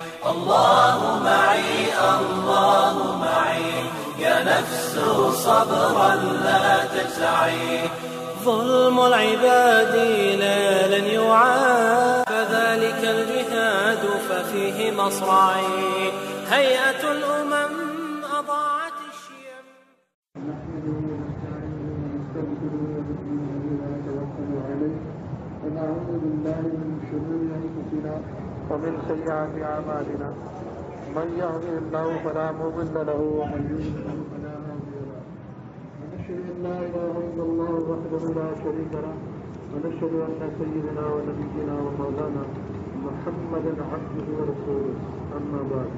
الله معي الله معي يا نفس صبرا لا تجزعي ظلم العباد لا لن يعاد فذلك الجهاد ففيه مصرعي هيئة الأمم أضاعت الشيم نحمده ونستعينه ونستغفره ونؤمن به ونتوكل عليه ونعوذ بالله من شرور انفسنا ومن سيئات اعمالنا من يهده الله فلا مضل له ومن يضلل فلا هادي له ونشهد ان لا اله الا الله وحده لا شريك له ونشهد ان سيدنا ونبينا ومولانا محمدا عبده ورسوله اما بعد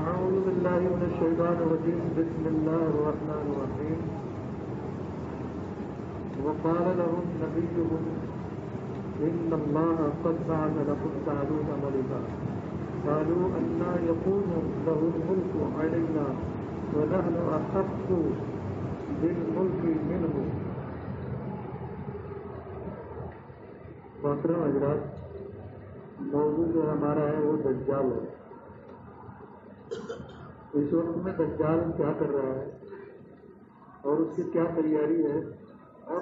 أعوذ بالله من الشيطان الرجيم بسم الله الرحمن الرحيم وقال لهم نبيهم إن الله قد بعث لكم طالوت ملكا قالوا أنى يكون له الملك علينا ونحن أحق بالملك منه. محترم حضرات، موضوع جو ہمارا ہے وہ دجال ہے. اس وقت میں دجال کیا کر رہا ہے اور اس کی کیا تیاری ہے اور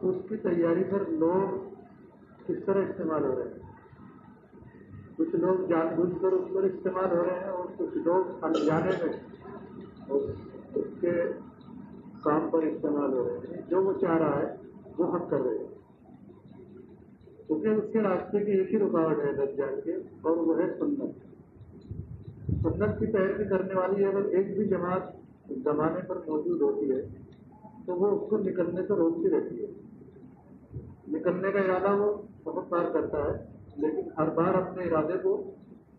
اس کی تیاری پر لوگ کس طرح استعمال ہو رہے ہیں. کچھ لوگ جان بوجھ کر اس پر استعمال ہو رہے ہیں اور کچھ لوگ انجانے میں اس کے کام پر استعمال ہو رہے ہیں. جو وہ چاہ رہا ہے وہ ہم کر رہے ہیں، کیونکہ اس کے راستے کی ایک ہی رکاوٹ ہے دجال کے، اور وہ ہے سنت. سنت کی پیروی کرنے والی اگر ایک بھی جماعت زمانے پر موجود ہوتی ہے تو وہ اس کو نکلنے سے روکتی رہتی ہے. نکلنے کا ارادہ وہ بہت بار کرتا ہے، لیکن ہر بار اپنے ارادے کو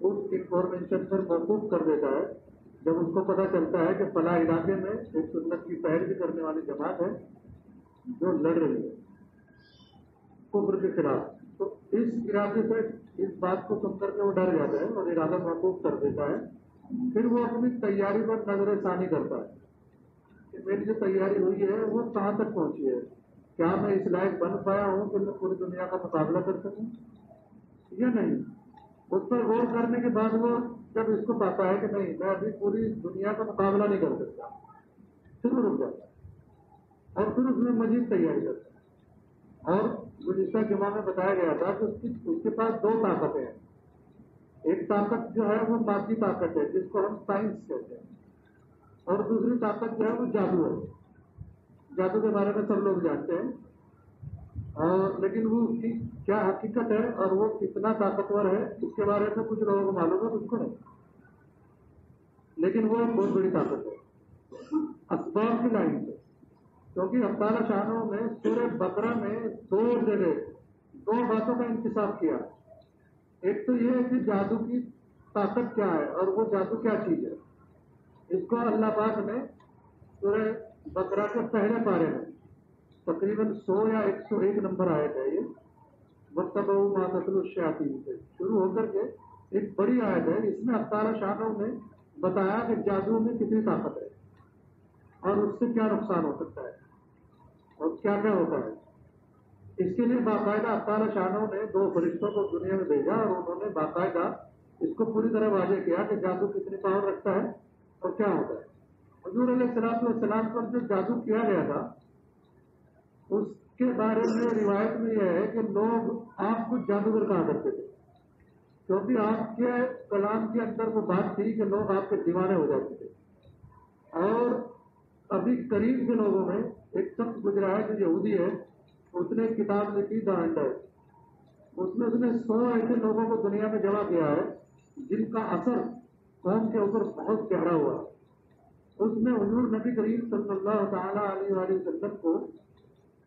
اس انفارمیشن پر موقوف کر دیتا ہے جب اس کو پتہ چلتا ہے کہ فلاں علاقے میں ایک سنت کی پیروی کرنے والی جماعت ہے جو لڑ رہی ہے کفر کے خلاف. تو اس ارادے سے اس بات کو سن کر کے وہ ڈر جاتا ہے اور ارادہ موقوف کر دیتا ہے. پھر وہ اپنی تیاری پر نظر ثانی کرتا ہے کہ میری جو تیاری ہوئی ہے وہ کہاں تک پہنچی ہے. کیا میں اس لائق بن پایا ہوں کہ میں پوری دنیا کا مقابلہ کر سکوں یا نہیں. اس پر غور کرنے کے بعد وہ جب اس کو پاتا ہے کہ نہیں میں ابھی پوری دنیا کا مقابلہ نہیں کر سکتا، پھر وہ رک جاتا ہے اور پھر اس میں مزید تیاری کرتا ہے. اور گزشتہ جمعہ میں بتایا گیا تھا کہ اس کے پاس دو طاقتیں ہیں. ایک طاقت جو ہے وہ مادی طاقت ہے جس کو ہم سائنس کہتے ہیں، اور دوسری طاقت جو ہے وہ جادو ہے. جادو کے بارے میں سب لوگ جانتے ہیں، اور لیکن وہ اس کی کیا حقیقت ہے اور وہ کتنا طاقتور ہے اس کے بارے میں کچھ لوگوں کو معلوم ہے، کچھ کو نہیں. لیکن وہ ایک بہت بڑی طاقت ہے اسباب کی لائن سے. کیونکہ اللہ تعالیٰ شانوں نے سورہ بقرہ میں دو جگہ دو باتوں کا انکشاف کیا. ایک تو یہ ہے کہ جادو کی طاقت کیا ہے اور وہ جادو کیا چیز ہے. اس کو اللہ پاک نے سورہ بقرہ کے پہلے پارے میں تقریباً 100 یا 101 نمبر آیت ہے. یہ وَاتَّبَعُوا مَا تَتْلُو الشَّيَاطِينُ سے شروع ہو کر کے ایک بڑی آیت ہے. اس میں اللہ تعالیٰ شانوں نے بتایا کہ جادو میں کتنی طاقت ہے اور اس سے کیا نقصان ہو سکتا ہے اور کیا کیا ہوتا ہے. اس کے لیے باقاعدہ اللہ تعالیٰ شانوں نے دو فرشتوں کو دنیا میں بھیجا اور انہوں نے باقاعدہ اس کو پوری طرح واضح کیا کہ جادو کتنی پاور رکھتا ہے اور کیا ہوتا ہے. حضور علیہ السلام پر جو جادو کیا گیا تھا اس کے بارے میں روایت میں یہ ہے کہ لوگ آپ کو جادوگر کہا کرتے تھے، کیونکہ آپ کے کلام کے اندر وہ بات تھی کہ لوگ آپ کے دیوانے ہو جاتے تھے. اور ابھی قریب کے لوگوں میں ایک شخص گزرا ہے جو یہودی ہے، اس نے کتاب لکھی دا انڈر. اس میں اس نے 100 ایسے لوگوں کو دنیا میں جمع کیا ہے جن کا اثر قوم کے اوپر بہت گہرا ہوا. اس میں حضور نبی کریم صلی اللہ تعالیٰ علیہ وآلہ وسلم کو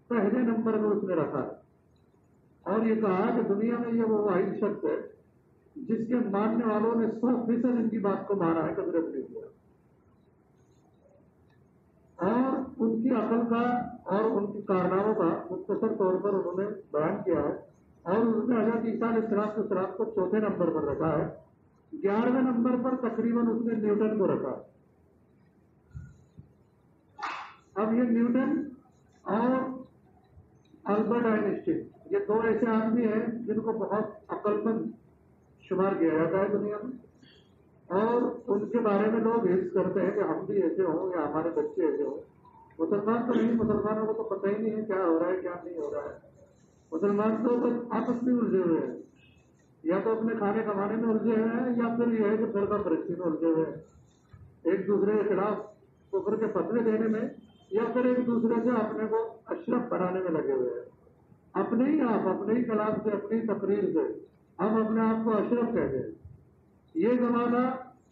پہلے نمبر میں اس نے رکھا ہے اور یہ کہا کہ دنیا میں یہ وہ واحد شخص ہے جس کے ماننے والوں نے 100% ان کی بات کو مانا ہے، قدرت نہیں کیا. اور ان کی عقل کا اور ان کی کارناموں کا مختصر طور پر انہوں نے بیان کیا ہے. اور اس نے حضرت عیسیٰ علیہ السلام کو چوتھے نمبر پر رکھا ہے. 11ویں نمبر پر تقریباً اس نے نیوٹن کو رکھا. اب یہ نیوٹن اور البرٹ آئنسٹین یہ دو ایسے آدمی ہیں جن کو بہت عقل مند شمار کیا جاتا ہے دنیا میں، اور ان کے بارے میں لوگ حفظ کرتے ہیں کہ ہم بھی ایسے ہوں یا ہمارے بچے ایسے ہوں۔ مسلمان تو نہیں، مسلمانوں کو تو پتہ ہی نہیں ہے کیا ہو رہا ہے کیا نہیں ہو رہا ہے۔ مسلمان تو بس آپس میں الجھے ہوئے ہیں، یا تو اپنے کھانے کمانے میں الجھے ہوئے ہیں، یا پھر یہ ہے کہ فرقہ پرستی میں الجھے ہوئے ہیں، ایک دوسرے کے خلاف کفر کے فتوے دینے میں، یا پھر ایک دوسرے سے اپنے کو اشرف بنانے میں لگے ہوئے ہیں۔ اپنے ہی کلام سے، اپنی تقریر سے ہم اپنے آپ کو اشرف کہتے ہیں۔ یہ زمانہ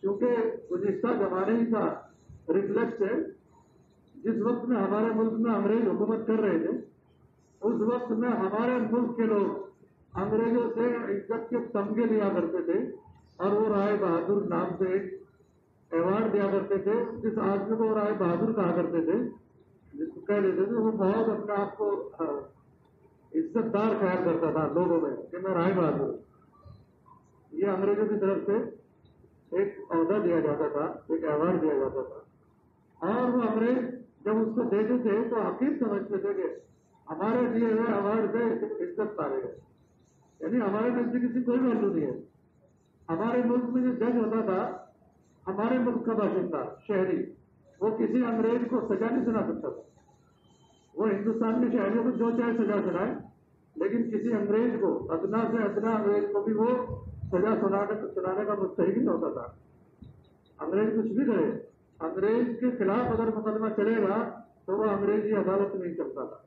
چونکہ گزشتہ زمانے ہی کا ریفلیکس ہے، جس وقت میں ہمارے ملک میں انگریز حکومت کر رہے تھے، اس وقت میں ہمارے ملک کے لوگ انگریزوں سے عزت کے تمغے لیا کرتے تھے، اور وہ رائے بہادر نام سے ایک ایوارڈ دیا کرتے تھے۔ جس آدمی کو رائے بہادر کہا کرتے تھے، جس کو کہہ لیتے تھے، وہ بہت اپنے آپ کو عزت دار خیال کرتا تھا لوگوں میں کہ میں رائے بہادر ہوں۔ یہ انگریزوں کی طرف سے ایک عہدہ دیا جاتا تھا، ایک ایوارڈ دیا جاتا تھا، اور وہ انگریز جب اس کو دیتے تھے تو حقیق سمجھتے تھے کہ ہمارے دیے ہوئے ایوارڈ سے عزت پائے گا، یعنی ہمارے نزدیک کسی کوئی ویلو نہیں ہے۔ ہمارے ملک میں جو جج ہوتا تھا، ہمارے ملک کا باشندہ شہری، وہ کسی انگریز کو سزا نہیں سنا سکتا تھا۔ وہ ہندوستان کے شہریوں کو جو چاہے سزا سنائے، لیکن کسی انگریز کو، ادنا سے ادنا انگریز کو بھی وہ سزا سنانے کا مستحق نہیں ہوتا تھا۔ انگریز کچھ بھی کرے، انگریز کے خلاف اگر مقدمہ چلے گا تو وہ انگریزی عدالت نہیں چلتا تھا،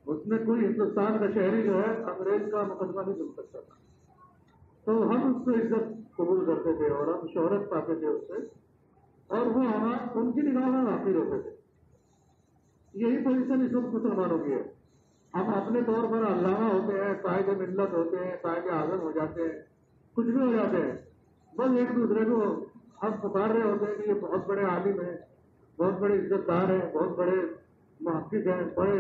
اس میں کوئی ہندوستان کا شہری جو ہے انگریز کا مقدمہ نہیں چل سکتا تھا۔ تو ہم اس کو عزت قبول کرتے تھے اور ہم شہرت پاتے تھے اس سے، اور وہ ان کی نگاہوں میں حاضر ہوتے تھے۔ یہی پوزیشن اس وقت مسلمانوں کی ہے۔ ہم اپنے طور پر علامہ ہوتے ہیں، قائد ملت ہوتے ہیں، قائد اعظم ہو جاتے ہیں، کچھ بھی ہو جاتے ہیں، بس ایک دوسرے کو ہم پکار رہے ہوتے ہیں کہ یہ بہت بڑے عالم ہیں، بہت بڑے عزت دار ہیں، بہت بڑے محقق ہیں، بڑے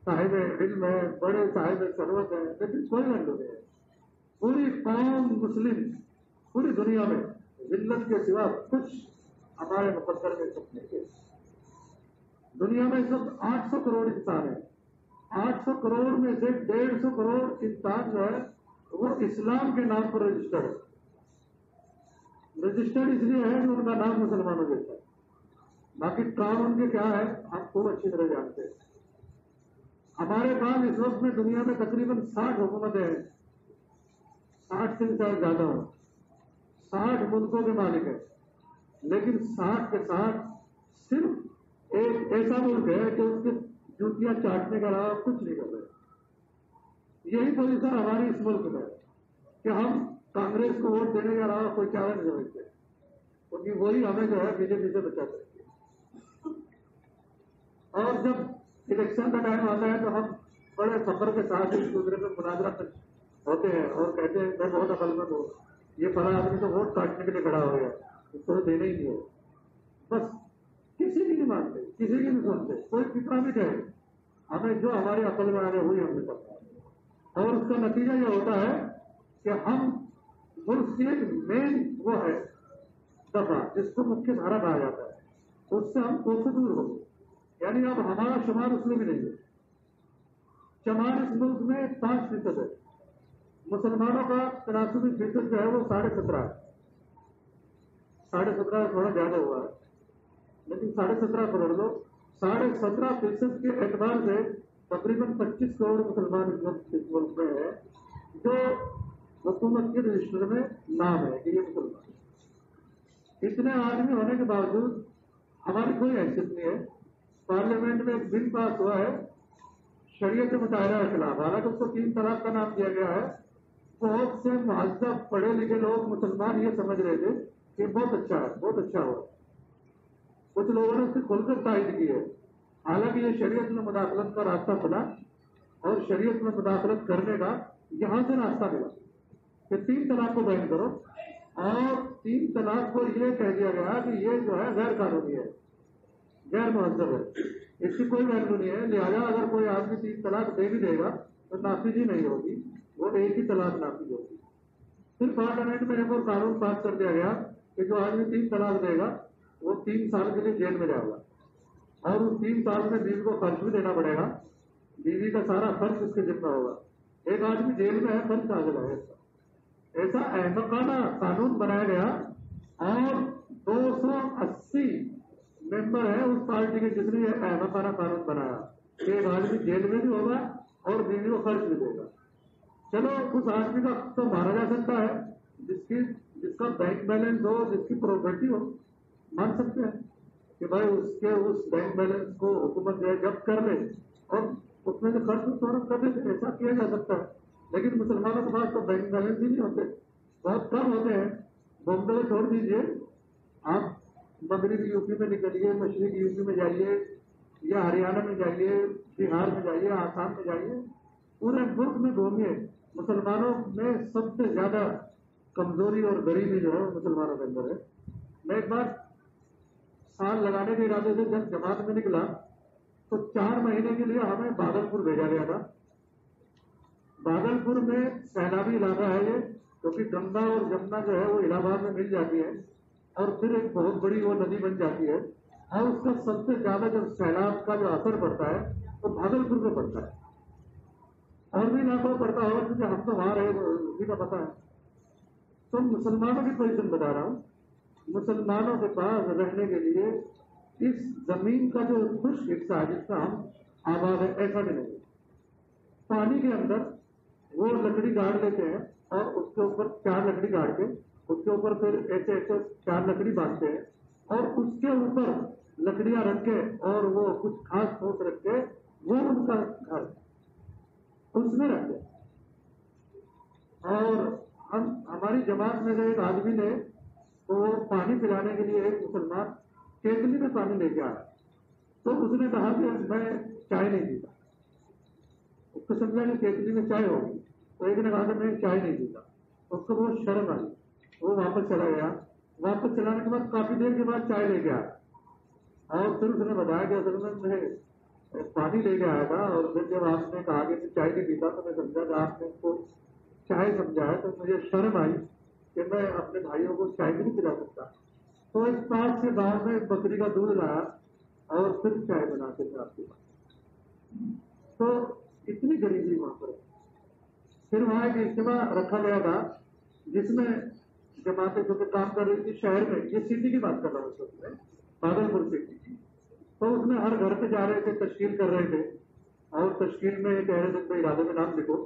صاحب علم ہیں، بڑے صاحب ثروت ہیں، لیکن کوئی ویلو نہیں ہے۔ پوری قوم مسلم پوری دنیا میں ذلت کے سوا کچھ ہمارے مقدر میں سب نہیں ہے۔ دنیا میں سب 800 کروڑ انسان ہیں، 800 کروڑ میں سے 150 کروڑ انسان جو ہے وہ اسلام کے نام پر رجسٹرڈ ہے۔ رجسٹرڈ اس لیے ہے کہ ان کا نام مسلمانوں جیسا ہے، باقی کام ان کے کیا ہے ہم خوب اچھی طرح جانتے ہیں۔ ہمارے پاس اس وقت میں دنیا میں تقریباً 60 حکومتیں ہیں، 60 سے زیادہ ہوں، 60 ملکوں کے مالک ہیں، لیکن 60 کے ساتھ صرف ایک ایسا ملک ہے کہ اس کے جوتیاں چاٹنے کے علاوہ کچھ نہیں کر رہے۔ یہی پوزیشن ہماری اس ملک میں ہے کہ ہم کانگریس کو ووٹ دینے کے علاوہ کوئی چارہ نہیں سمجھتے، کیونکہ وہی ہمیں جو ہے بی جے پی سے بچا سکتی ہے۔ اور جب الیکشن کا ٹائم آتا ہے تو ہم بڑے فخر کے ساتھ ایک دوسرے سے مناظرہ ہوتے ہیں اور کہتے ہیں میں بہت عقل مند ہوں، یہ فلاں آدمی تو ووٹ کاٹنے کے لیے کھڑا ہو گیا، اس کو دینے ہی نہیں ہے۔ بس کسی کی نہیں مانتے، کسی کی نہیں سنتے، کوئی کتنا بھی کہے، ہمیں جو ہماری عقل میں آنے ہوئی ہم نے کرنا ہے۔ اور اس کا نتیجہ یہ ہوتا ہے کہ ہم ملک کی ایک مین وہ ہے دفعہ جس کو مکھیہ دھارا کہا جاتا ہے، اس سے ہم کوسوں دور ہو گئے، یعنی اب ہمارا شمار اس میں بھی نہیں ہے۔ شمار اس ملک میں 5% ہے، مسلمانوں کا 83% جو ہے وہ 17.5 ہے، 17.5 تھوڑا زیادہ ہوا ہے، لیکن 17.5 کروڑ لو، 17.5% کے اعتبار سے تقریباً 25 کروڑ مسلمان اس ملک میں ہے جو حکومت کے رجسٹر میں نام ہے کہ یہ مسلمان ہے۔ اتنے آدمی ہونے کے باوجود ہماری کوئی حیثیت نہیں ہے۔ پارلیمنٹ میں ایک بل پاس ہوا ہے شریعت مطالعہ کے خلاف، حالانکہ اس کو 3 طلاق کا نام دیا گیا ہے۔ بہت سے مہذب پڑھے لکھے لوگ مسلمان یہ سمجھ رہے تھے کہ بہت اچھا ہے، بہت اچھا ہوا، کچھ لوگوں نے اس کی کھل کر تائید کی ہے، حالانکہ یہ شریعت میں مداخلت کا راستہ کھلا اور شریعت میں مداخلت کرنے کا یہاں سے راستہ ملا کہ 3 طلاق کو بین کرو، اور 3 طلاق کو یہ کہہ دیا گیا کہ یہ جو ہے غیر قانونی ہے، غیر مہذب ہے، اس کی کوئی ویلو نہیں ہے، لہٰذا اگر کوئی آدمی 3 طلاق دے بھی دے گا تو نافذ ہی نہیں ہوگی، وہ ایک ہی طلاق نافذ ہوگی۔ پھر پارلیمنٹ میں ایک اور قانون پاس کر دیا گیا کہ جو آدمی 3 طلاق دے گا وہ 3 سال کے لیے جیل میں جائے گا، اور اس 3 سال میں بیوی کو خرچ بھی دینا پڑے گا، بیوی کا سارا خرچ اس کے ذمہ ہوگا۔ ایک آدمی جیل میں ہے، خرچ کہاں سے لائے گا؟ ایسا احمقانہ قانون بنایا گیا اور 280 ممبر ہیں اس پارٹی کے جس نے یہ احمقانہ قانون بنایا کہ ایک آدمی جیل میں بھی ہوگا اور بیوی کو خرچ بھی دے گا. چلو اس آدمی کا تو مارا جا سکتا ہے جس کا بینک بیلنس ہو, جس کی پراپرٹی ہو, مان سکتے ہیں کہ بھائی اس بینک بیلنس کو حکومت جو ہے جب کر لے اور اس میں سے خرچ فوراً کر لے, ایسا کیا جا سکتا ہے. لیکن مسلمانوں کے پاس تو بینک بیلنس ہی نہیں ہوتے, بہت کم ہوتے ہیں. بمبے کو چھوڑ دیجیے, آپ مغربی یو پی میں نکلیے, مشرقی یو پی میں جائیے, یا ہریانہ میں جائیے, بہار میں جائیے, آسام میں جائیے, پورے ملک میں گھومیے, مسلمانوں میں سب سے زیادہ کمزوری اور غریبی جو ہے وہ مسلمانوں کے اندر ہے. میں ایک بار سال لگانے کے ارادے سے جب جماعت میں نکلا تو 4 مہینے کے لیے ہمیں بھاگلپور بھیجا گیا تھا. بھاگلپور میں سیلابی علاقہ ہے یہ, کیونکہ گنگا اور جمنا جو ہے وہ الہ آباد میں مل جاتی ہے اور پھر ایک بہت بڑی وہ ندی بن جاتی ہے, اور اس کا سب سے زیادہ جب سیلاب کا جو اثر پڑتا ہے وہ بھاگلپور میں پڑتا ہے. اور بھی علاقوں پڑتا ہوگا کیونکہ ہم تو وہاں رہے, اسی کا پتا ہے. تو مسلمانوں کی پوزیشن بتا رہا ہوں, مسلمانوں کے پاس رہنے کے لیے اس زمین کا جو خشک حصہ ہے جس کا ہم آباد ہے ایسا بھی نہیں. پانی کے اندر وہ لکڑی گاڑ لیتے ہیں اور اس کے اوپر 4 لکڑی گاڑ کے اس کے اوپر پھر ایسے 4 لکڑی باندھتے ہیں اور اس کے اوپر لکڑیاں رکھ کے اور وہ کچھ گھاس پھوس رکھ کے وہ ان کا گھر اس میں رکھتے. اور ہماری جماعت میں سے ایک آدمی نے تو پانی پلانے کے لیے ایک مسلمان کیتلی میں پانی لے کے آیا, تو اس نے کہا کہ میں چائے نہیں پیتا. اس کو سمجھا کہ کیتلی میں چائے ہوگی, تو ایک نے کہا کہ میں چائے نہیں پیتا. اس کو بہت شرم آئی, وہ واپس چلا گیا. واپس چلانے کے بعد کافی دیر کے بعد چائے لے کے آیا اور پھر اس نے بتایا کہ اصل میں مجھے پانی لے کے آیا تھا, اور پھر جب آپ نے کہا کہ چائے نہیں پیتا تو میں سمجھا کہ آپ نے اس کو چائے سمجھا ہے, تو مجھے شرم آئی کہ میں اپنے بھائیوں کو چائے نہیں پلا سکتا. تو اس پاس کے گاؤں میں بکری کا دودھ لایا اور پھر چائے بنا کے آپ کے پاس. تو اتنی غریبی وہاں پر. پھر وہاں ایک اجتماع رکھا گیا تھا جس میں جماعتیں جو کہ کام کر رہی تھی شہر میں, یہ سٹی کی بات کر رہا ہوں, اس میں بھاگلپور سٹی. تو اس میں ہر گھر پہ جا رہے تھے, تشکیل کر رہے تھے اور تشکیل میں کہہ رہے تھے ارادے میں نام لکھو.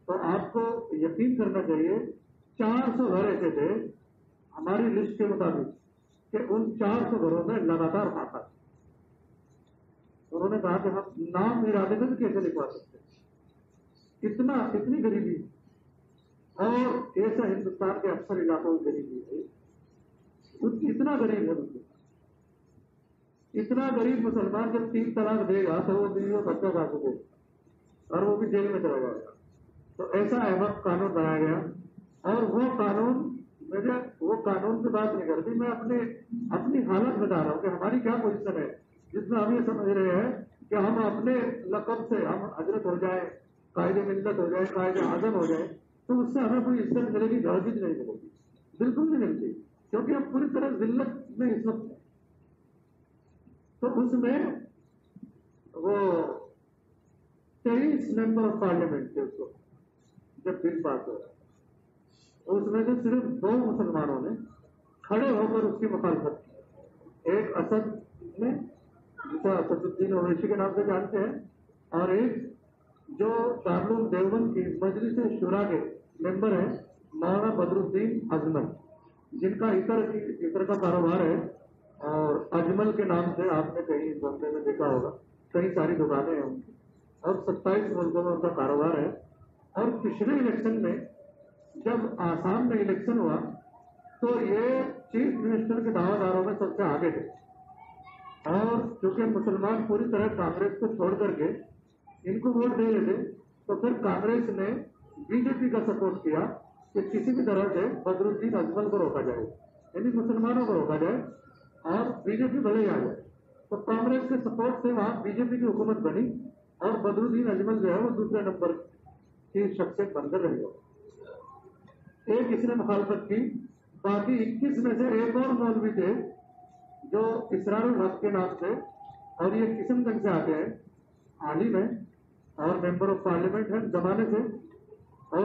تو آپ کو یقین کرنا چاہیے 400 گھر ایسے تھے ہماری لسٹ کے مطابق کہ ان 400 گھروں میں لگاتار فاقہ. انہوں نے کہا کہ ہم نام ارادے میں بھی کیسے لکھوا سکتے ہیں, اتنی غریبی. اور ایسا ہندوستان کے اکثر علاقوں کی غریبی ہے, اتنا غریب ہے مسلمان. اتنا غریب مسلمان جب 3 طلاق دے گا تو وہ بیوی کو بچہ کھا سکے اور وہ بھی جیل میں چلا جائے گا. تو ایسا احمد قانون بنایا گیا. اور وہ قانون کی بات نہیں کرتی, میں اپنی حالت بتا رہا ہوں کہ ہماری کیا پوزیشن ہے, جس میں ہم یہ سمجھ رہے ہیں کہ ہم اپنے لقب سے ہم حضرت ہو جائیں, قائد ملت ہو جائے, قائد اعظم ہو جائے, تو اس سے ہمیں کوئی عزت ملے گی, درجت نہیں ملے گی, بالکل نہیں ملتی, کیونکہ ہم پوری طرح ذلت میں اس وقت ہیں. تو اس میں وہ 23 ممبر آف پارلیمنٹ تھے اس کو جب بل پاس ہو رہا, اس میں سے صرف 2 مسلمانوں نے کھڑے ہو کر اس کی مخالفت کی. ایک اسد نے جسے اسد الدین اویسی کے نام سے جانتے ہیں, اور ایک جو دارالعلوم دیوبند کی مجلس شورا کے ممبر ہیں مولانا بدر الدین اجمل, جن کا عطر کا کاروبار ہے, اور اجمل کے نام سے آپ نے کہیں بمبے میں دیکھا ہوگا, کئی ساری دکانیں ہیں ان کی, اور 27 ملکوں میں ان کا کاروبار ہے. اور پچھلے الیکشن میں جب آسام میں الیکشن ہوا تو یہ چیف منسٹر کے دعوے داروں میں سب سے آگے تھے. اور چونکہ مسلمان پوری طرح کانگریس کو چھوڑ کر کے ان کو ووٹ دے رہے تھے, تو پھر کانگریس نے بی جے پی کا سپورٹ کیا کہ کسی بھی طرح سے بدر الدین اجمل کو روکا جائے, یعنی مسلمانوں کو روکا جائے اور بی جے پی بھلے آ جائے. تو کانگریس کے سپورٹ سے وہاں بی جے پی کی حکومت بنی اور بدر الدین اجمل جو ہے وہ دوسرے نمبر کی شخصیت بن کر رہی ہو. ایک اس نے مخالفت کی, باقی 21 میں سے ایک اور مولوی تھے جو اسرار الحق کے نام سے, اور یہ کشن گنج سے آتے ہیں, عالم ہیں اور ممبر آف پارلیمنٹ ہیں زمانے سے. اور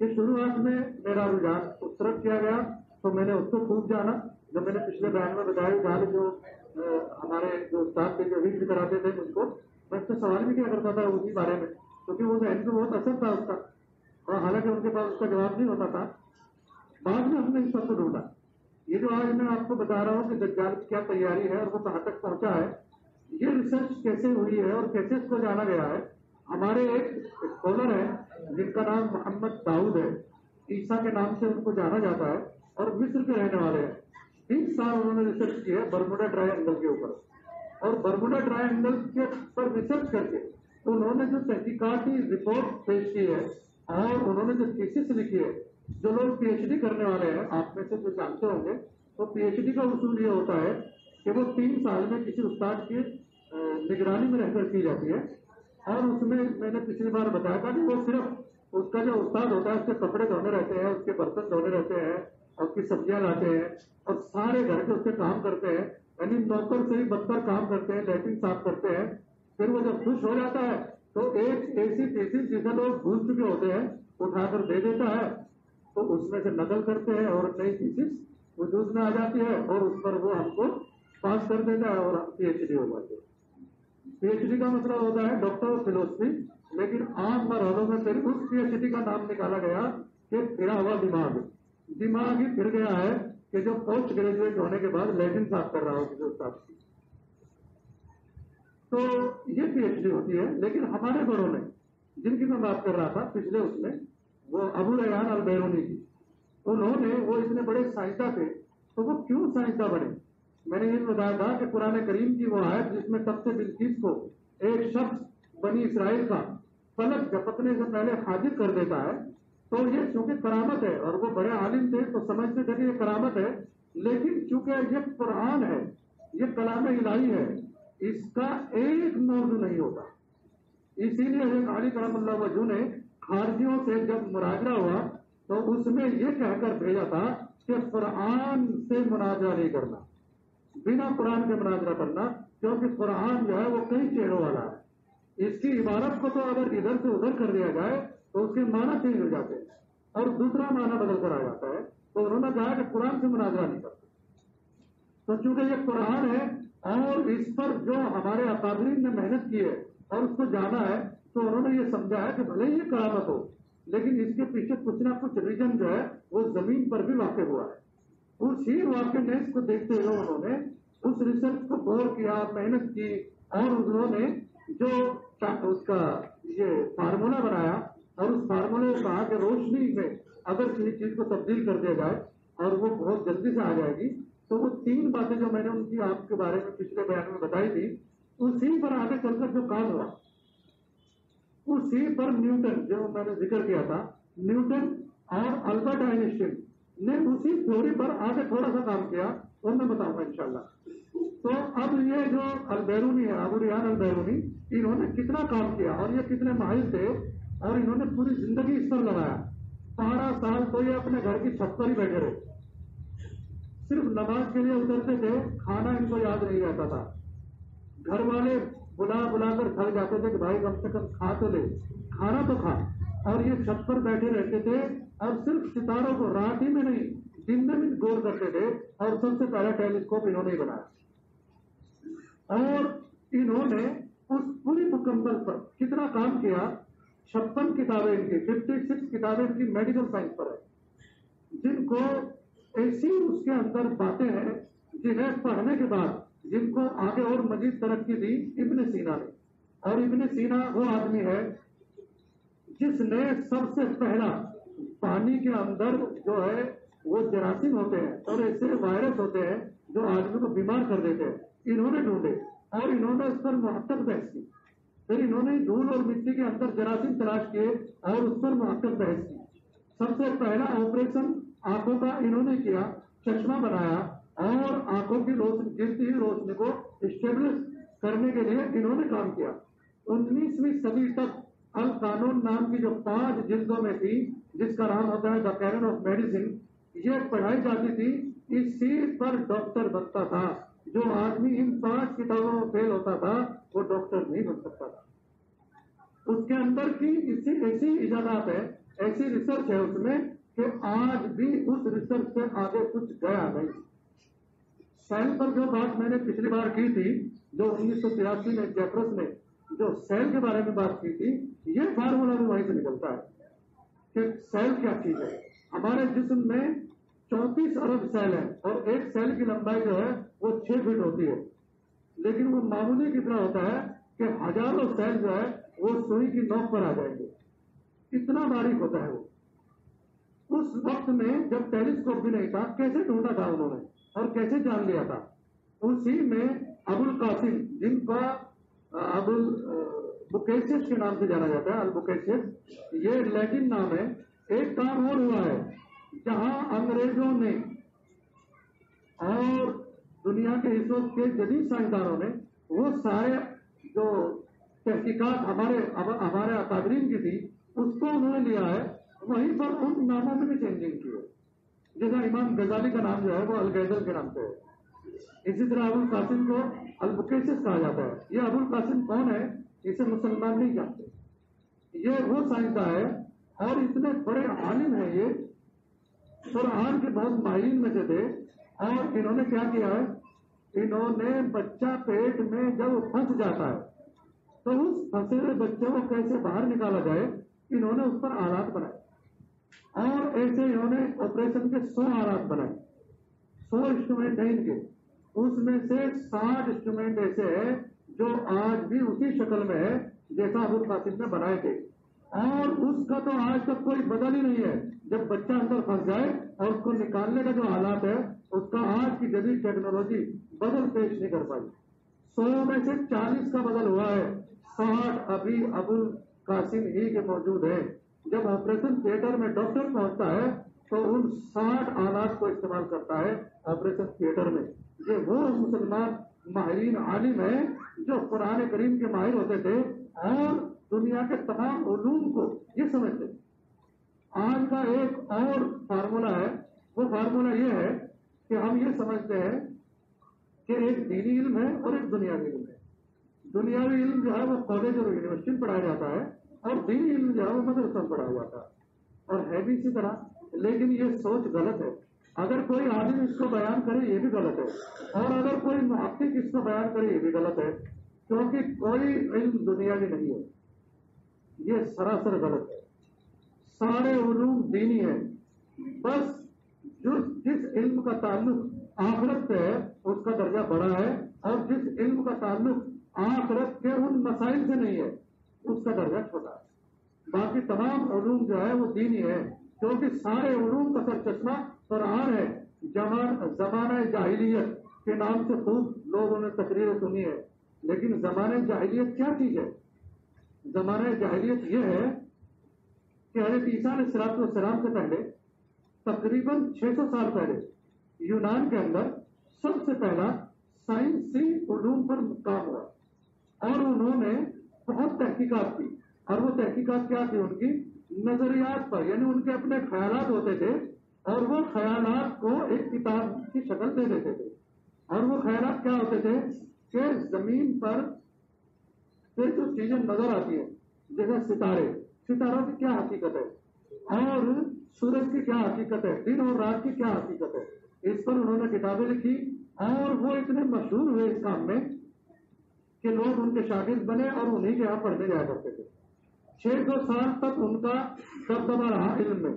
کہ شروعات میں میرا رجحان اس طرف کیا گیا تو میں نے اس کو خوب جانا. جو میں نے پچھلے بیان میں بتایا جہاں جو ہمارے جو استاد کے جو حفظ کراتے تھے مجھ کو، میں اس سے سوال بھی کیا کرتا تھا اسی بارے میں، کیونکہ وہ ذہن پہ بہت اثر تھا اس کا، اور حالانکہ ان کے پاس اس کا جواب نہیں ہوتا تھا. بعد میں ہم نے اس سب کو ڈھونڈا. یہ جو آج میں آپ کو بتا رہا ہوں کہ دجال کی کیا تیاری ہے اور وہ کہاں تک پہنچا ہے، یہ ریسرچ کیسے ہوئی ہے اور کیسے اس کو جانا گیا ہے. ہمارے ایک اسکالر ہے جن کا نام محمد داؤد ہے، عیسیٰ کے نام سے ان کو جانا جاتا ہے، اور مصر کے رہنے والے ہیں. 30 سال انہوں نے ریسرچ کی ہے برموڈا ٹرائی اینگل کے اوپر، اور برموڈا ٹرائی اینگل کے پر ریسرچ کر کے انہوں نے جو تحقیقاتی رپورٹ پیش کی ہے اور انہوں نے جو تھیسس لکھی ہے، جو لوگ پی ایچ ڈی کرنے والے ہیں آپ میں سے جو جانتے ہوں گے، تو پی ایچ ڈی کا اصول یہ ہوتا ہے کہ وہ 3 سال میں کسی استاد کی نگرانی میں رہ کر کی جاتی ہے. اور اس میں نے پچھلی بار بتایا تھا کہ وہ صرف اس کا جو استاد ہوتا ہے اس کے کپڑے دھونے رہتے ہیں، اس کے برتن دھونے رہتے ہیں، اور اس کی سبزیاں لاتے ہیں، اور سارے گھر کے اس کے کام کرتے ہیں، یعنی نوکر سے ہی بدتر کام کرتے ہیں، لیٹرن صاف کرتے ہیں. پھر وہ جب خوش ہو جاتا ہے تو ایک ایسی تیسری جسے لوگ بھول چکے ہوتے ہیں اٹھا کر دے دیتا ہے، تو اس میں سے نقل کرتے ہیں اور نئی تیسس وجود میں آ جاتی ہے، اور اس پر وہ ہم کو پاس کر دیتا ہے اور ہم پی ایچ ڈی ہو جاتے ہیں. پی ایچ ڈی کا مطلب ہوتا ہے ڈاکٹر آف فلوسفی، لیکن عام مرحلوں میں پھر اس پی ایچ ڈی کا نام نکالا گیا کہ پھرا ہوا دماغ ہی پھر گیا ہے کہ جو پوسٹ گریجویٹ ہونے کے بعد لیٹن صاف کر رہا ہو کسی استاد کی. تو یہ پی ایچ ڈی ہوتی ہے. لیکن ہمارے بڑوں نے جن کی میں بات کر رہا تھا پچھلے اس میں، وہ ابو ریحان البیرونی کی، انہوں نے وہ اتنے بڑے سائنسداں تھے تو وہ کیوں سائنسداں بنے؟ میں نے یہ بتایا تھا کہ قرآن کریم کی وہ آیت جس میں تب سے بلقیس کو ایک شخص بنی اسرائیل کا فلک جھپکنے سے پہلے حاضر کر دیتا ہے، تو یہ چونکہ کرامت ہے اور وہ بڑے عالم تھے تو سمجھتے تھے کہ یہ کرامت ہے، لیکن چونکہ یہ قرآن ہے، یہ کلام الہی ہے، اس کا ایک موضوع نہیں ہوتا. اسی لیے ایک علی کرم اللہ وجہ نے خارجیوں سے جب مناظرہ ہوا تو اس میں یہ کہہ کر بھیجا تھا کہ قرآن سے مناظرہ نہیں کرنا، بنا قرآن کے مناظرہ کرنا، کیونکہ قرآن جو ہے وہ کئی چہروں والا ہے. اس کی عبارت کو تو اگر ادھر سے ادھر کر دیا جائے تو اس کے معنی چینج ہو جاتے ہیں اور دوسرا معنی بدل کر آ جاتا ہے. تو انہوں نے کہا کہ قرآن سے مناظرہ نہیں کرتے. تو چونکہ یہ قرآن ہے اور اس پر جو ہمارے اکابرین نے محنت کی ہے اور اس کو جانا ہے، تو انہوں نے یہ سمجھا ہے کہ بھلے ہی یہ کرامت ہو لیکن اس کے پیچھے کچھ نہ کچھ ریجن جو ہے وہ زمین پر بھی واقع ہوا ہے. اسی واقع میں اس کو دیکھتے ہوئے انہوں نے اس ریسرچ کو غور کیا، محنت کی، اور انہوں نے جو اس کا یہ فارمولا بنایا اور اس فارمولے کو کہا کہ روشنی میں اگر کسی چیز کو تبدیل کر دیا جائے اور وہ بہت جلدی سے آ جائے گی، تو وہ 3 باتیں جو میں نے ان کی آپ کے بارے میں پچھلے بیان میں بتائی تھی، اسی پر آگے چل کر جو کام ہوا، اسی پر نیوٹن جو میں نے ذکر کیا تھا، نیوٹن اور البرٹ آئنسٹائن نے اسی تھیوری پر آگے تھوڑا سا کام کیا، اور میں بتاؤں گا انشاءاللہ. تو اب یہ جو البیرونی ہے، ابو ریحان البیرونی، انہوں نے کتنا کام کیا اور یہ کتنے ماہر تھے، اور انہوں نے پوری زندگی اس پر لگایا. 12 سال تو یہ اپنے گھر کی چھت پر ہی بیٹھے رہے، صرف نماز کے لیے اترتے تھے، کھانا ان کو یاد نہیں رہتا تھا. گھر والے بلا کر تھک جاتے تھے کہ بھائی کم سے کم کھا تو لے، کھانا تو کھا، اور یہ چھت پر بیٹھے رہتے تھے اور صرف ستاروں کو رات ہی میں نہیں دن میں بھی غور کرتے تھے. اور سب سے پہلا ٹیلیسکوپ انہوں نے ہی بنایا، اور انہوں نے اس پوری مکمل پر کتنا کام کیا. 56 کتابیں ان کی، 56 کتابیں ان کی میڈیکل سائنس پر ہے، جن کو ایسی اس کے اندر باتیں ہیں جنہیں پڑھنے کے بعد جن کو آگے اور مزید ترقی دی ابن سینا نے. اور ابن سینا وہ آدمی ہے جس نے سب سے پہلا پانی کے اندر جو ہے وہ جراثیم ہوتے ہیں اور ایسے وائرس ہوتے ہیں جو آدمی کو بیمار کر دیتے ہیں، انہوں نے ڈھونڈے اور انہوں نے اس پر محقق بحث کی. پھر انہوں نے دھول اور مٹی کے اندر جراثیم تلاش کیے اور اس پر محقق بحث کی. سب سے پہلا آپریشن آنکھوں کا انہوں نے کیا، چشمہ بنایا، اور آنکھوں کی گرتی ہوئی روشنی کو اسٹیبلش کرنے کے لیے انہوں نے کام کیا. 19ویں صدی تک القانون نام کی جو 5 جلدوں میں تھی، جس کا نام ہوتا ہے دا کینن آف میڈیسن، یہ پڑھائی جاتی تھی. اسی پر ڈاکٹر بنتا تھا. جو آدمی ان 5 کتابوں میں فیل ہوتا تھا وہ ڈاکٹر نہیں بن سکتا تھا. اس کے اندر کی ایسی ایجادات ہے ایسی ریسرچ ہے اس میں کہ آج بھی اس ریسرچ سے آگے کچھ گیا نہیں. سیل پر جو بات میں نے پچھلی بار کی تھی، جو 1983 میں جیفرس نے جو سیل کے بارے میں بات کی تھی، یہ فارمولا بھی وہیں سے نکلتا ہے کہ سیل کیا چیز ہے. ہمارے جسم میں 34 ارب سیل ہیں اور ایک سیل کی لمبائی جو ہے وہ 6 فٹ ہوتی ہے، لیکن وہ معمولی کتنا ہوتا ہے کہ ہزاروں سیل جو ہے وہ سوئی کی نوک پر آ جائیں گے. اتنا باریک ہوتا ہے وہ. اس وقت میں جب ٹیلیسکوپ بھی نہیں تھا، کیسے ڈھونڈا تھا انہوں نے اور کیسے جان لیا تھا؟ اسی میں ابو القاسم، جن کا البوکیشس کے نام سے جانا جاتا ہے، البوکیشس یہ لیٹن نام ہے. ایک کام اور ہوا ہے جہاں انگریزوں نے اور دنیا کے اس وقت کے جدید سائنسدانوں نے وہ سارے جو تحقیقات ہمارے اکابرین کی تھی اس کو انہوں نے لیا ہے، وہیں پر ان ناموں میں بھی چینجنگ کی ہے. جیسا امام غزالی کا نام جو ہے وہ الغزل کے نام سے ہے، اسی طرح ابو القاسم کو البوکیشس کہا جاتا ہے. یہ ابو القاسم کون ہے اسے مسلمان نہیں جانتے. یہ وہ سائنسداں ہے اور اتنے بڑے عالم ہیں، یہ قرآن کے بہت ماہرین میں سے تھے. اور انہوں نے کیا کیا ہے، انہوں نے بچہ پیٹ میں جب پھنس جاتا ہے تو اس پھنسے ہوئے بچے کو کیسے باہر نکالا جائے، انہوں نے اس پر آلات بنائے. اور ایسے انہوں نے آپریشن کے 100 آلات بنائے، 100 انسٹرومنٹ ہیں ان کے. اس میں سے 60 انسٹرومنٹ ایسے ہیں جو آج بھی اسی شکل میں ہے جیسا ابو القاسم نے بنائے تھے. اور اس کا تو آج تک کوئی بدل ہی نہیں ہے. جب بچہ اندر پھنس جائے اور اس کو نکالنے کا جو حالات ہے اس کا آج کی جدید ٹیکنالوجی بدل پیش نہیں کر پائی. 100 میں سے 40 کا بدل ہوا ہے، 60 ابھی ابو القاسم ہی کے موجود ہیں. جب آپریشن تھیٹر میں ڈاکٹر پہنچتا ہے تو ان 60 آلات کو استعمال کرتا ہے آپریشن تھیٹر میں. یہ وہ مسلمان ماہرین عالم ہیں جو قرآن کریم کے ماہر ہوتے تھے اور دنیا کے تمام علوم کو یہ سمجھتے. آج کا ایک اور فارمولا ہے، وہ فارمولا یہ ہے کہ ہم یہ سمجھتے ہیں کہ ایک دینی علم ہے اور ایک دنیاوی علم ہے. دنیاوی علم جو ہے وہ کالج اور یونیورسٹی میں پڑھایا جاتا ہے اور دینی علم جو ہے وہ مدرسہ میں پڑھایا جاتا ہے، اور ہے بھی اسی طرح. لیکن یہ سوچ غلط ہے. اگر کوئی عالم اس کو بیان کرے یہ بھی غلط ہے، اور اگر کوئی محقق اس کو بیان کرے یہ بھی غلط ہے، کیونکہ کوئی علم دنیاوی نہیں ہے. یہ سراسر غلط ہے. سارے علوم دینی ہیں. بس جس علم کا تعلق آخرت سے ہے اس کا درجہ بڑا ہے، اور جس علم کا تعلق آخرت کے ان مسائل سے نہیں ہے اس کا درجہ چھوٹا ہے. باقی تمام علوم جو ہے وہ دینی ہے، کیونکہ سارے علوم کا سر چشمہ قرآن ہے. زمانہ جاہلیت کے نام سے خوب لوگوں نے تقریریں سنی ہے، لیکن زمانہ جاہلیت کیا چیز ہے؟ زمانہ جاہلیت یہ ہے کہ حضرت عیسیٰ علیہ الصلوۃ والسلام سے پہلے تقریباً 600 سال پہلے یونان کے اندر سب سے پہلا سائنسی علوم پر کام ہوا، اور انہوں نے بہت تحقیقات کی. اور وہ تحقیقات کیا تھی؟ ان کی نظریات پر، یعنی ان کے اپنے خیالات ہوتے تھے اور وہ خیالات کو ایک کتاب کی شکل دے دیتے تھے. اور وہ خیالات کیا ہوتے تھے کہ زمین پر جو چیزیں نظر آتی ہیں جیسے ستاروں کی کیا حقیقت ہے اور سورج کی کیا حقیقت ہے، دن اور رات کی کیا حقیقت ہے، اس پر انہوں نے کتابیں لکھی. اور وہ اتنے مشہور ہوئے اس کام میں کہ لوگ ان کے شاگرد بنے اور انہیں کے یہاں پڑھنے جایا کرتے تھے. 600 سال تک ان کا دبدبہ رہا علم میں.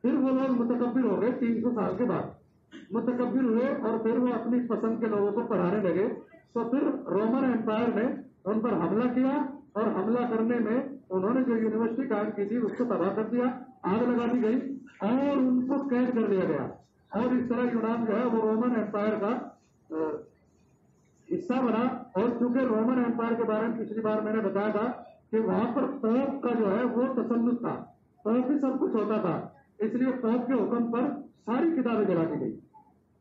پھر وہ لوگ متکبر ہو گئے. 300 سال کے بعد متکبر ہوئے اور پھر وہ اپنی پسند کے لوگوں کو پڑھانے لگے. تو پھر رومن امپائر نے ان پر حملہ کیا، اور حملہ کرنے میں انہوں نے جو یونیورسٹی قائم کی تھی اس کو تباہ کر دیا، آگ لگا دی گئی اور ان کو قید کر دیا گیا. اور اس طرح یونان جو ہے وہ رومن امپائر کا حصہ بنا. اور چونکہ رومن امپائر کے بارے میں پچھلی بار میں نے بتایا تھا کہ وہاں پر پوپ کا جو ہے وہ تسلط تھا، پوپ ہی سب کچھ ہوتا تھا، اس لیے پوپ کے حکم پر ساری کتابیں جلا دی گئی.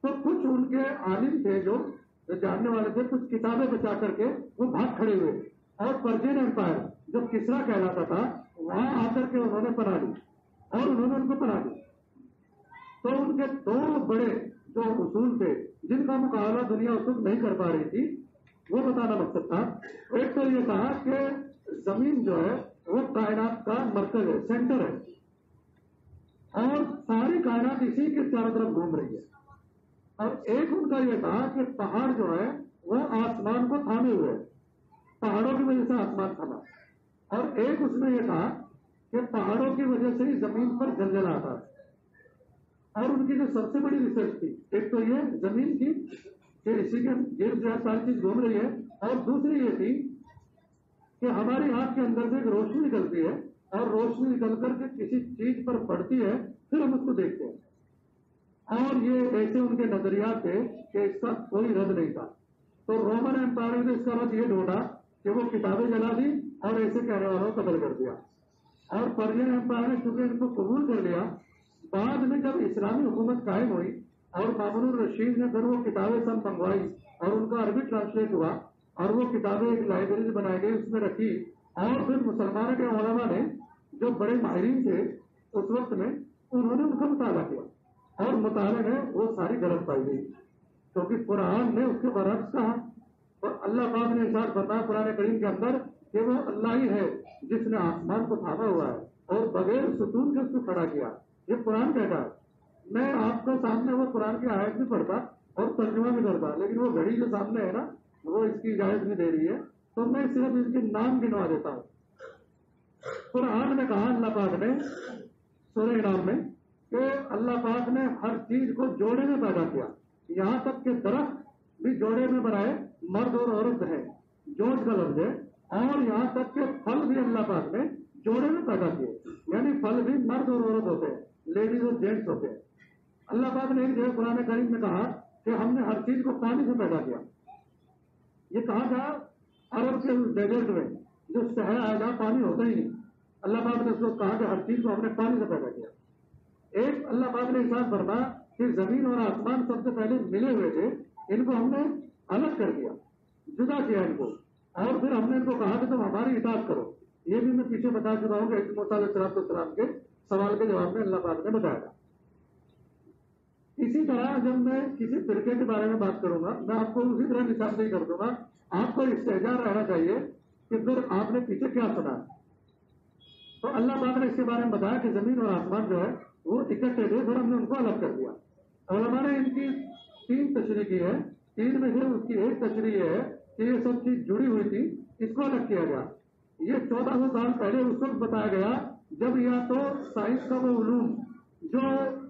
تو کچھ ان کے عالم تھے جو جاننے والے تھے، کچھ کتابیں بچا کر کے وہ بھاگ کھڑے ہوئے، اور پرشین امپائر جو کسرا کہلاتا تھا وہاں آ کر کے انہوں نے پناہ لی اور انہوں نے ان کو پناہ دی. تو ان کے 2 بڑے جو اصول تھے جن کا مقابلہ دنیا اس وقت نہیں کر پا رہی تھی وہ بتانا مقصد تھا. ایک تو یہ کہا کہ زمین جو ہے وہ کائنات کا مرکز ہے، سینٹر ہے، اور ساری کائنات اسی کے چاروں طرف گھوم رہی ہے. اور ایک ان کا یہ تھا کہ پہاڑ جو ہے وہ آسمان کو تھامے ہوئے ہے، پہاڑوں کی وجہ سے آسمان تھاما. اور ایک اس میں یہ تھا کہ پہاڑوں کی وجہ سے ہی زمین پر زلزلہ آتا ہے. اور ان کی جو سب سے بڑی ریسرچ تھی، ایک تو یہ زمین کی کہ اسی کے گرد جو ہے ساری چیز گھوم رہی ہے، اور دوسری یہ تھی کہ ہماری آنکھ کے اندر سے ایک روشنی نکلتی ہے، اور روشنی نکل کر کے کسی چیز پر پڑتی ہے، پھر ہم اس کو دیکھتے ہیں. اور یہ ایسے ان کے نظریات تھے کہ اس کا کوئی رد نہیں تھا. تو رومن امپائر نے اس کا رد یہ ڈھونڈا کہ وہ کتابیں جلا دی اور ایسے کہنے والوں کو قتل کر دیا. اور پرشین امپائر نے چونکہ ان کو قبول کر لیا، بعد میں جب اسلامی حکومت قائم ہوئی اور مامون الرشید نے پھر وہ کتابیں سب منگوائی اور ان کا عربی ٹرانسلیٹ ہوا اور وہ کتابیں ایک لائبریری بنائی گئی، اس میں رکھی. اور پھر مسلمانوں کے علماء نے جو بڑے ماہرین تھے اس وقت میں، انہوں نے ان کا مطالعہ کیا اور مطالعے میں وہ ساری غلط پائی گئی، کیونکہ قرآن نے اس کے برعکس کہا. اور اللہ پاک نے ارشاد فرمایا قرآن کریم کے اندر کہ وہ اللہ ہی ہے جس نے آسمان کو تھاما ہوا ہے اور بغیر ستون کے اس کو کھڑا کیا. یہ قرآن کہتا ہے. میں آپ کو سامنے وہ قرآن کی آیت بھی پڑھتا اور ترجمہ بھی کرتا، لیکن وہ گھڑی جو سامنے ہے نا وہ اس کی اجازت نہیں دے رہی ہے، تو میں صرف اس کے نام گنوا دیتا ہوں. قرآن میں کہا اللہ پاک نے سورہ انعام میں کہ اللہ پاک نے ہر چیز کو جوڑے میں پیدا کیا، یہاں تک کہ درخت بھی جوڑے میں بنائے، مرد اور عورت ہے، جوڑ کا لفظ ہے. اور یہاں تک کہ پھل بھی اللہ پاک نے جوڑے میں پیدا کیے، یعنی پھل بھی مرد اور عورت ہوتے ہیں، لیڈیز اور جینٹس ہوتے ہیں. اللہ پاک نے ایک جگہ قرآن کریم میں کہا کہ ہم نے ہر چیز کو پانی سے پیدا کیا. یہ کہا تھا عرب کے ڈیزرٹ میں جو صحرا ہے جہاں پانی ہوتا ہی نہیں، اللہ پاک نے اس کو کہا کہ ہر چیز کو ہم نے پانی سے پیدا کیا. ایک اللہ پاک نے ارشاد فرمایا کہ زمین اور آسمان سب سے پہلے ملے ہوئے تھے، ان کو ہم نے الگ کر دیا، جدا کیا ان کو، اور پھر ہم نے ان کو کہا کہ تم ہماری اطاعت کرو. یہ بھی میں پیچھے بتا چکا ہوں کہ موسیٰ علیہ السلام کے سوال کے جواب میں اللہ پاک نے بتایا تھا. اسی طرح جب میں کسی فرقے کے بارے میں بات کروں گا میں آپ کو اسی طرح نشاندہی کر دوں گا. آپ کو استحجار رہنا چاہیے کہ پھر آپ نے پیچھے کیا سنا. تو اللہ پاک نے اس کے بارے میں بتایا کہ زمین اور آسمان جو ہے وہ اکٹھے تھے، پھر ہم نے ان کو الگ کر دیا. علماء نے ان کی 3 تشریح کی ہے، 3 میں سے اس کی ایک تشریح یہ ہے کہ یہ سب چیز جڑی ہوئی تھی، اس کو الگ کیا گیا. یہ 1400 سال پہلے اس وقت بتایا گیا جب یا تو سائنس کا وہ علوم جو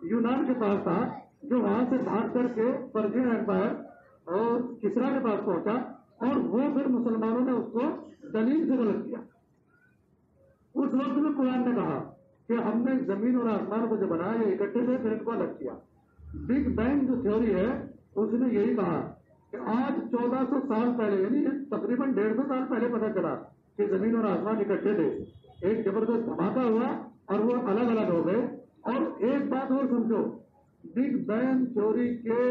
یونان کے پاس تھا، جو وہاں سے بھاگ کر کے پرشین امپائر اور کسرا کے پاس پہنچا، اور وہ پھر مسلمانوں نے اس کو دلیل سے غلط کیا. اس وقت میں قرآن نے کہا کہ ہم نے زمین اور آسمان کو جو بنایا یہ اکٹھے تھے، پھر ان کو الگ کیا. بگ بینگ جو تھیوری ہے اس نے یہی کہا کہ آج 1400 سال پہلے یعنی تقریباً 150 سال پہلے پتہ چلا کہ زمین اور آسمان اکٹھے تھے. ایک زبردست دھماکہ ہوا اور وہ الگ الگ ہو گئے. اور ایک بات اور سمجھو، بگ بینگ تھیوری کے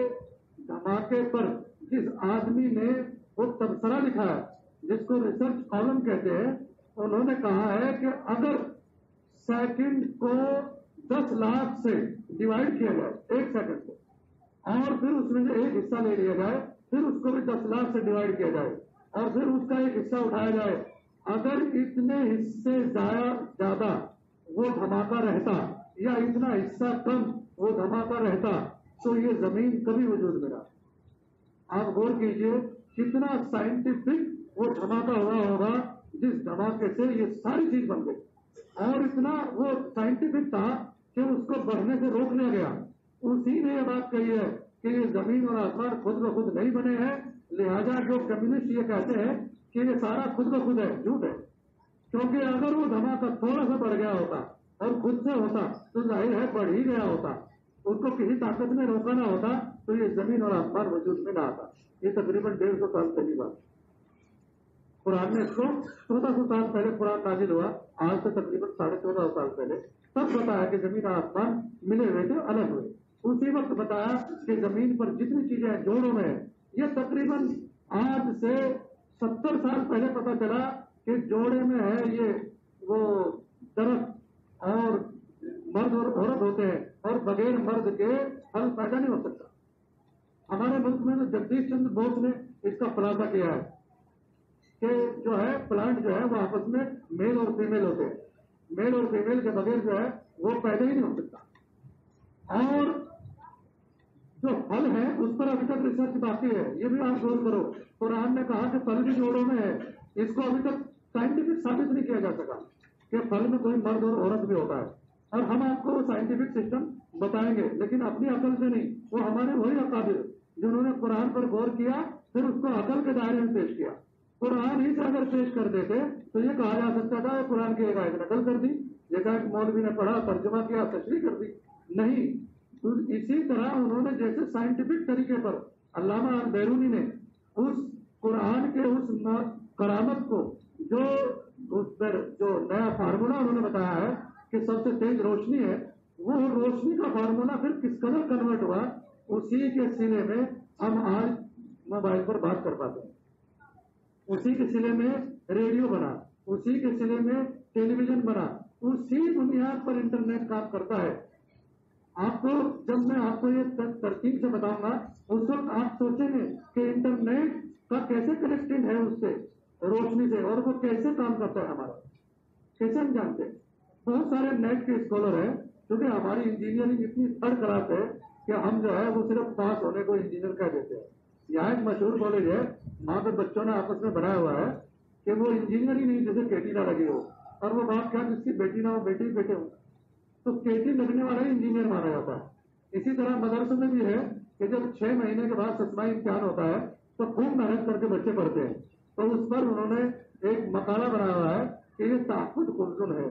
دھماکے پر جس آدمی نے وہ تبصرہ لکھا ہے جس کو ریسرچ کالم کہتے ہیں، انہوں نے کہا ہے کہ اگر سیکنڈ کو 10 لاکھ سے ڈیوائڈ کیا جائے، 1 سیکنڈ کو، اور پھر اس میں سے ایک حصہ لے لیا جائے، پھر اس کو بھی 10 لاکھ سے ڈیوائڈ کیا جائے اور پھر اس کا ایک حصہ اٹھایا جائے، اگر اتنے حصے زیادہ وہ دھماکہ رہتا یا اتنا حصہ کم وہ دھماکہ رہتا تو یہ زمین کبھی وجود میں نہ. آپ غور کیجئے کتنا سائنٹیفک وہ دھماکہ ہوا ہوگا جس دھماکے سے یہ ساری چیز بن گئی. اور اتنا وہ سائنٹیفک تھا کہ اس کو بڑھنے سے روک لیا گیا. اسی نے یہ بات کہی ہے کہ یہ زمین اور آسمان خود بخود نہیں بنے ہیں، لہذا جو کمیونسٹ یہ کہتے ہیں کہ یہ سارا خود بخود ہے، جھوٹ ہے. کیونکہ اگر وہ دھماکہ تھوڑا سا بڑھ گیا ہوتا اور خود سے ہوتا تو ظاہر ہے بڑھ ہی گیا ہوتا، اس کو کسی طاقت نے روکا نہ ہوتا تو یہ زمین اور آسمان وجود میں نہ آتا. یہ تقریباً 150 سال پہلی بات. قرآن نے اس کو 1400 سال پہلے قرآن نازل ہوا، آج سے تقریباً 1450 سال پہلے تب بتایا کہ زمین اور آسمان ملے ہوئے تھے، الگ ہوئے. اسی وقت بتایا کہ زمین پر جتنی چیزیں جوڑوں میں ہیں، یہ تقریباً آج سے 70 سال پہلے پتا چلا کہ جوڑے میں ہے یہ وہ درخت اور مرد اور عورت ہوتے ہیں اور بغیر مرد کے پھل پیدا نہیں ہو سکتا. ہمارے ملک میں جگدیش چندر بوس نے اس کا خلاصہ کیا ہے کہ جو ہے پلانٹ جو ہے وہ آپس میں میل اور فیمیل ہوتے ہیں، میل اور فیمیل کے بغیر جو ہے وہ پیدا ہی نہیں ہو سکتا. اور جو پھل ہے اس پر ابھی تک ریسرچ باقی ہے، یہ بھی آپ غور کرو. قرآن نے کہا کہ پھل بھی جوڑوں میں ہے، اس کو ابھی تک سائنٹیفک ثابت نہیں کیا جا سکا کہ پھل میں کوئی مرد اور عورت بھی ہوتا ہے. اور ہم آپ کو سائنٹیفک سسٹم بتائیں گے، لیکن اپنی عقل سے نہیں. وہ ہمارے وہی اکابر جنہوں نے قرآن پر غور کیا، پھر اس کو عقل کے دائرے میں پیش کیا. قرآن ہی سے اگر پیش کر دیتے تو یہ کہا جا سکتا تھا کہ قرآن کی ایک آیت نقل کر دی، ایک آیت مولوی نے پڑھا، ترجمہ کیا، تشریح کر دی. نہیں، تو اسی طرح انہوں نے جیسے سائنٹیفک طریقے پر علامہ بیرونی نے اس قرآن کے اس کرامت کو جو اس پر جو نیا فارمولا انہوں نے بتایا ہے کہ سب سے تیز روشنی ہے، وہ روشنی کا فارمولا پھر کس قدر کنورٹ ہوا، اسی کے سلے میں ہم آج موبائل پر بات کر پاتے ہیں، اسی کے سلے میں ریڈیو بنا، اسی کے سلے میں ٹیلی ویژن بنا، اسی بنیاد پر انٹرنیٹ کام کرتا ہے. آپ کو جب میں آپ کو یہ ترتیب سے بتاؤں گا اس وقت آپ سوچیں گے کہ انٹرنیٹ کا کیسے کنیکٹڈ ہے اس سے، روشنی سے، اور وہ کیسے کام کرتا ہے ہمارا، کیسے ہم جانتے ہیں. بہت سارے نیٹ کے اسکالر ہیں، کیونکہ ہماری انجینئرنگ اتنی تھرڈ کلاس ہے کہ ہم جو ہے وہ صرف پاس ہونے کو انجینئر کہہ دیتے ہیں. یہاں ایک مشہور کالج ہے، وہاں پہ بچوں نے آپس میں بنایا ہوا ہے کہ وہ انجینئر ہی نہیں جیسے کیٹی نہ لگی ہو، اور وہ بات کیا جس کی بیٹی نہ ہو بیٹی بیٹے ہو تو کیٹی لگنے والا ہی انجینئر مانا جاتا ہے. اسی طرح مدرسوں میں بھی ہے کہ جب 6 مہینے کے بعد 7واں امتحان ہوتا ہے تو خوب محنت کر کے بچے پڑھتے ہیں. تو اس پر انہوں نے ایک مقالہ بنایا ہوا ہے کہ یہ تعاقد کلزن ہے،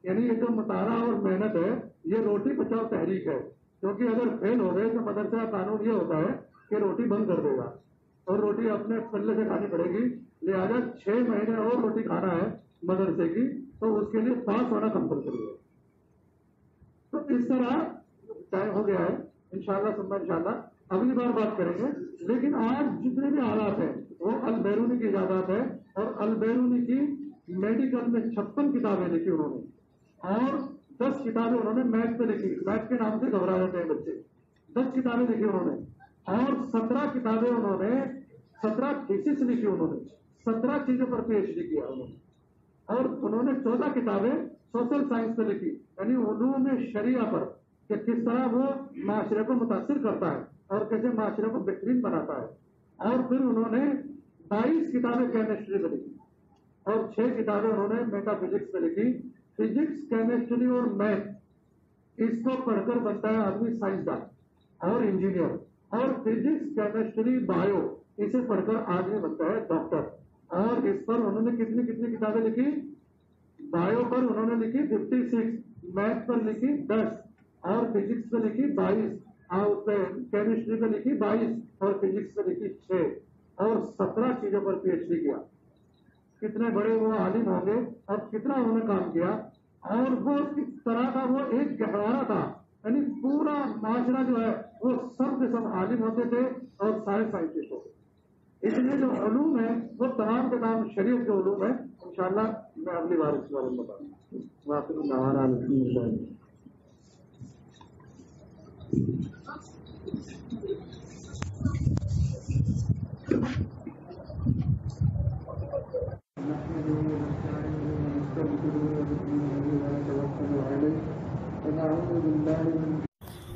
یعنی یہ جو مطالعہ اور محنت ہے یہ روٹی بچاؤ تحریک ہے. کیونکہ اگر فیل ہو گئے تو مدرسہ کا قانون یہ ہوتا ہے کہ روٹی بند کر دے گا اور روٹی اپنے پلے سے کھانی پڑے گی. لہٰذا 6 مہینے اور روٹی کھانا ہے مدرسے کی، تو اس کے لیے پاس ہونا کمپلسری ہے. تو اس طرح ٹائم ہو گیا ہے، انشاءاللہ اگلی بار بات کریں گے. لیکن آج جتنے بھی حالات ہیں وہ البیرونی کی ایجادات ہے، اور البیرونی کی میڈیکل میں 56 کتابیں لکھی انہوں نے، اور 10 کتابیں انہوں نے میتھ پہ لکھی. میتھ کے نام سے گھبرا جاتے ہیں بچے. 10 کتابیں لکھی انہوں نے، اور 17 کتابیں انہوں نے 17 تھیسس لکھی انہوں نے، 17 چیزوں پر PhD کیا انہوں نے. اور انہوں نے 14 کتابیں سوشل سائنس پہ لکھی، یعنی علوم شریعہ پر، کہ کس طرح وہ معاشرے کو متاثر کرتا ہے اور کیسے معاشرے کو بہترین بناتا ہے. اور پھر انہوں نے 22 کتابیں کیمسٹری پہ لکھی، اور 6 کتابیں انہوں نے میٹا فزکس پہ لکھی. فزکس، کیمسٹری اور میتھ، اس کو پڑھ کر بنتا ہے آدمی سائنسدان اور انجینئر. اور فزکس، کیمسٹری، بایو، اسے پڑھ کر آدمی بنتا ہے ڈاکٹر. اور اس پر انہوں نے کتنی کتابیں لکھی؟ بایو پر انہوں نے لکھی 56، میتھ پر لکھی 10، اور فزکس پہ لکھی 22، اور کیمسٹری پہ لکھی 22، اور فزکس پہ لکھی 6، اور 17 چیزوں پر PhD کیا. کتنے بڑے وہ عالم ہوں گے اور کتنا انہوں نے کام کیا. اور وہ کس طرح کا وہ ایک گہوارہ تھا، یعنی پورا معاشرہ جو ہے وہ سب کے سب عالم ہوتے تھے اور سارے سائنٹسٹ ہوتے. اس لیے جو علوم ہے وہ تمام کے تمام شریعت کے علوم ہے. انشاءاللہ میں اگلی بار اس بارے میں بتاؤں گا. واقعی نوانا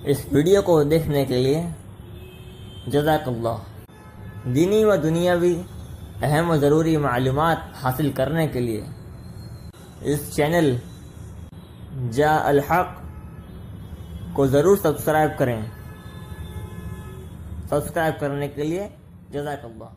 اس ویڈیو کو دیکھنے کے لیے جزاک اللہ. دینی و دنیاوی اہم و ضروری معلومات حاصل کرنے کے لیے اس چینل جاء الحق کو ضرور سبسکرائب کریں. سبسکرائب کرنے کے لیے جزاک اللہ.